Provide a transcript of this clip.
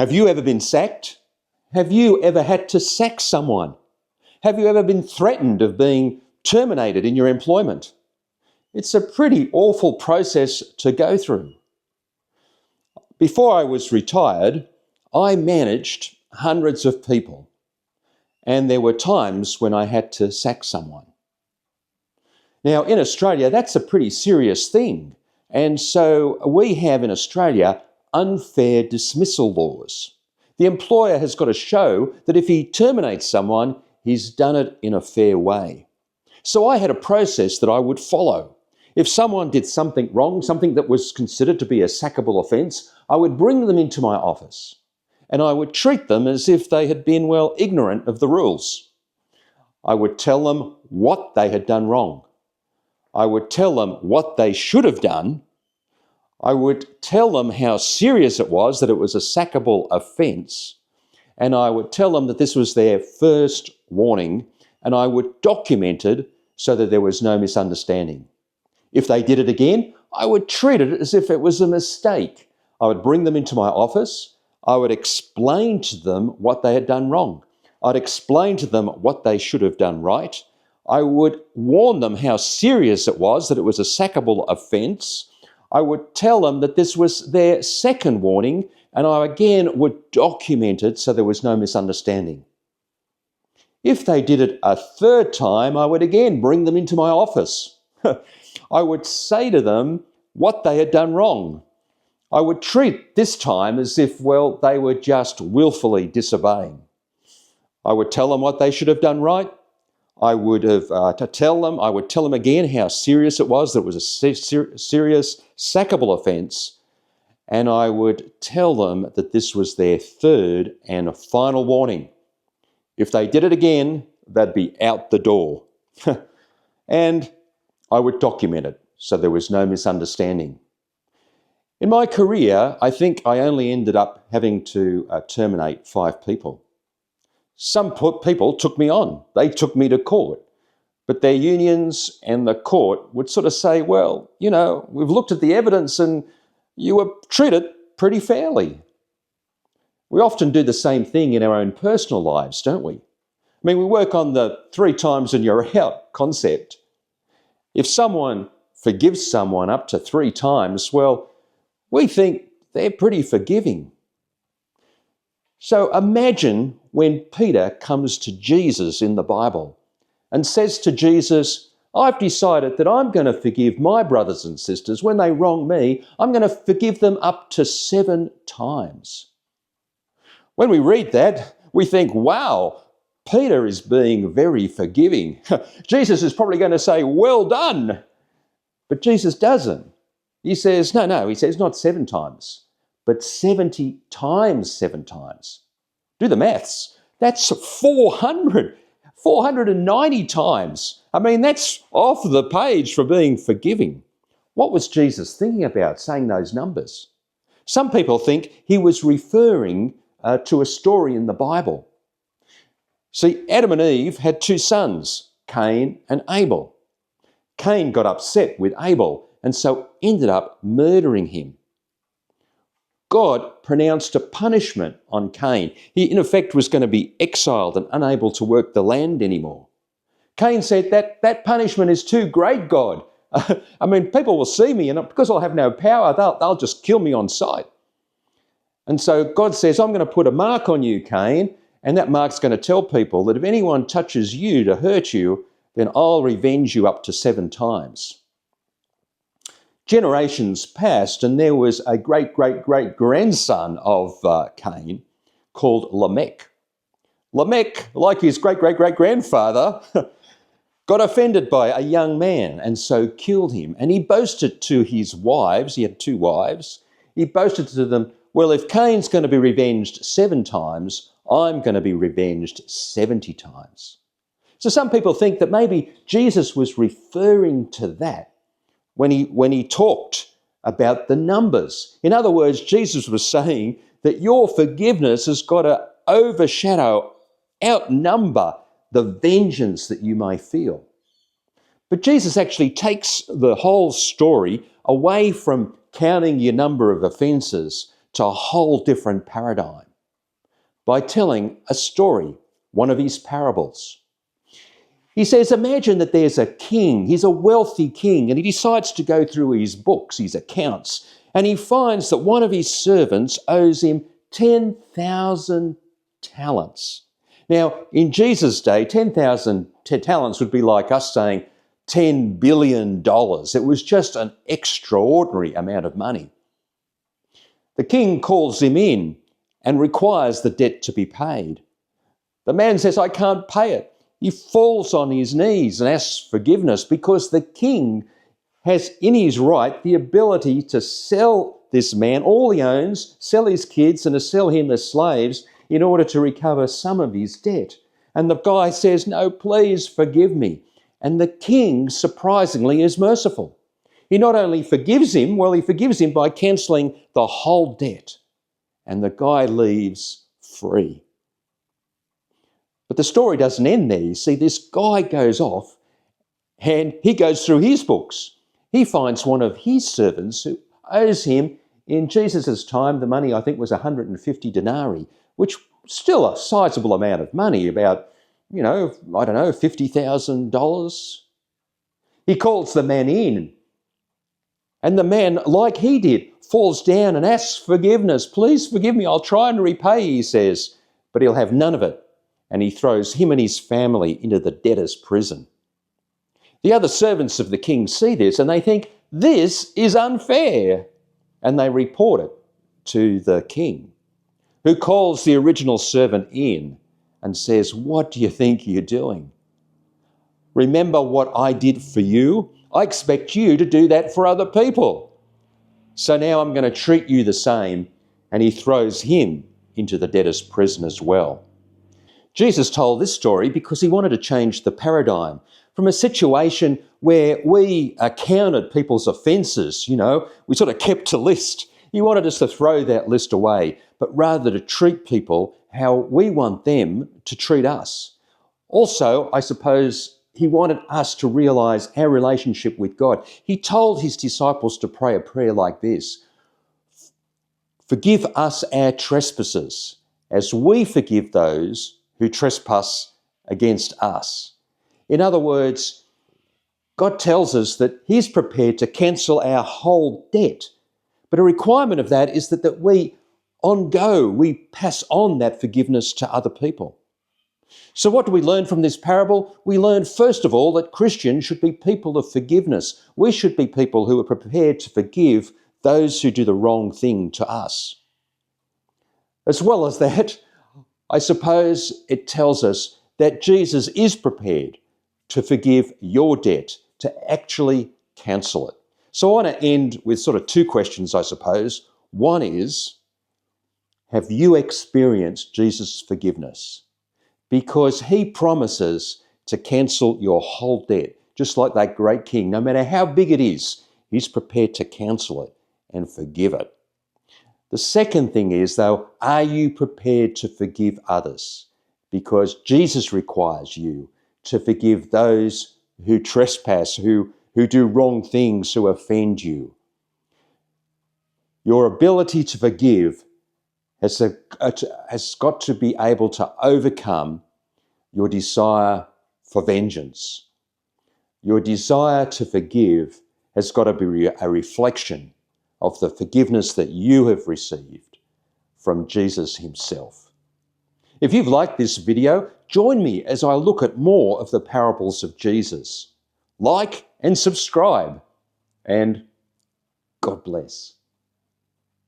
Have you ever been sacked? Have you ever had to sack someone? Have you ever been threatened of being terminated in your employment? It's a pretty awful process to go through. Before I was retired, I managed hundreds of people, and there were times when I had to sack someone. Now, in Australia, that's a pretty serious thing, and so we have in Australia unfair dismissal laws. The employer has got to show that if he terminates someone, he's done it in a fair way. So I had a process that I would follow. If someone did something wrong, something that was considered to be a sackable offence, I would bring them into my office and I would treat them as if they had been, ignorant of the rules. I would tell them what they had done wrong. I would tell them what they should have done. I would tell them how serious it was that it was a sackable offence, and I would tell them that this was their first warning, and I would document it so that there was no misunderstanding. If they did it again, I would treat it as if it was a mistake. I would bring them into my office. I would explain to them what they had done wrong. I'd explain to them what they should have done right. I would warn them how serious it was that it was a sackable offence. I would tell them that this was their second warning, and I again would document it so there was no misunderstanding. If they did it a third time, I would again bring them into my office. I would say to them what they had done wrong. I would treat this time as if, they were just willfully disobeying. I would tell them what they should have done right. I would tell them again how serious it was, that it was a serious sackable offence, and I would tell them that this was their third and final warning. If they did it again, they'd be out the door. And I would document it so there was no misunderstanding. In my career, I think I only ended up having to terminate 5 people. Some people took me on. They took me to court. But their unions and the court would sort of say, we've looked at the evidence and you were treated pretty fairly. We often do the same thing in our own personal lives, don't we? We work on the 3 times and you're out concept. If someone forgives someone up to 3 times, we think they're pretty forgiving. So imagine when Peter comes to Jesus in the Bible and says to Jesus, I've decided that I'm going to forgive my brothers and sisters. When they wrong me, I'm going to forgive them up to 7 times. When we read that, we think, wow, Peter is being very forgiving. Jesus is probably going to say, well done. But Jesus doesn't. He says, no, he says not 7 times, but 70 times 7 times. Do the maths. That's 490 times. That's off the page for being forgiving. What was Jesus thinking about saying those numbers? Some people think he was referring to a story in the Bible. See, Adam and Eve had 2 sons, Cain and Abel. Cain got upset with Abel and so ended up murdering him. God pronounced a punishment on Cain. He, in effect, was going to be exiled and unable to work the land anymore. Cain said, that punishment is too great, God. People will see me, and because I'll have no power, they'll just kill me on sight. And so God says, I'm going to put a mark on you, Cain, and that mark's going to tell people that if anyone touches you to hurt you, then I'll revenge you up to 7 times. Generations passed, and there was a great-great-great-grandson of Cain called Lamech. Lamech, like his great-great-great-grandfather, got offended by a young man and so killed him. And he boasted to his wives, he had 2 wives, he boasted to them, if Cain's going to be revenged 7 times, I'm going to be revenged 70 times. So some people think that maybe Jesus was referring to that when he talked about the numbers. In other words, Jesus was saying that your forgiveness has got to outnumber the vengeance that you may feel. But Jesus actually takes the whole story away from counting your number of offences to a whole different paradigm. by telling a story, one of his parables. He says, imagine that there's a king, he's a wealthy king, and he decides to go through his books, his accounts, and he finds that one of his servants owes him 10,000 talents. Now, in Jesus' day, 10,000 talents would be like us saying $10 billion. It was just an extraordinary amount of money. The king calls him in and requires the debt to be paid. The man says, I can't pay it. He falls on his knees and asks forgiveness because the king has in his right the ability to sell this man all he owns, sell his kids and to sell him as slaves in order to recover some of his debt. And the guy says, no, please forgive me. And the king, surprisingly, is merciful. He not only forgives him, well, he forgives him by cancelling the whole debt. And the guy leaves free. But the story doesn't end there. You see, this guy goes off and he goes through his books. He finds one of his servants who owes him, in Jesus' time, the money I think was 150 denarii, which still a sizable amount of money, about, $50,000. He calls the man in. And the man, like he did, falls down and asks forgiveness. Please forgive me, I'll try and repay, he says. But he'll have none of it. And he throws him and his family into the debtor's prison. The other servants of the king see this and they think, this is unfair. And they report it to the king, who calls the original servant in and says, what do you think you're doing? Remember what I did for you? I expect you to do that for other people. So now I'm going to treat you the same. And he throws him into the debtor's prison as well. Jesus told this story because he wanted to change the paradigm from a situation where we counted people's offences, we sort of kept a list. He wanted us to throw that list away, but rather to treat people how we want them to treat us. Also, I suppose he wanted us to realise our relationship with God. He told his disciples to pray a prayer like this: forgive us our trespasses as we forgive those who trespass against us. In other words, God tells us that he's prepared to cancel our whole debt. But a requirement of that is that we pass on that forgiveness to other people. So what do we learn from this parable? We learn, first of all, that Christians should be people of forgiveness. We should be people who are prepared to forgive those who do the wrong thing to us. As well as that, I suppose it tells us that Jesus is prepared to forgive your debt, to actually cancel it. So I want to end with sort of two questions, I suppose. One is, have you experienced Jesus' forgiveness? Because he promises to cancel your whole debt, just like that great king. No matter how big it is, he's prepared to cancel it and forgive it. The second thing is, though, are you prepared to forgive others? Because Jesus requires you to forgive those who trespass, who do wrong things, who offend you. Your ability to forgive has got to be able to overcome your desire for vengeance. Your desire to forgive has got to be a reflection of the forgiveness that you have received from Jesus himself. If you've liked this video, join me as I look at more of the parables of Jesus. Like and subscribe, and God bless.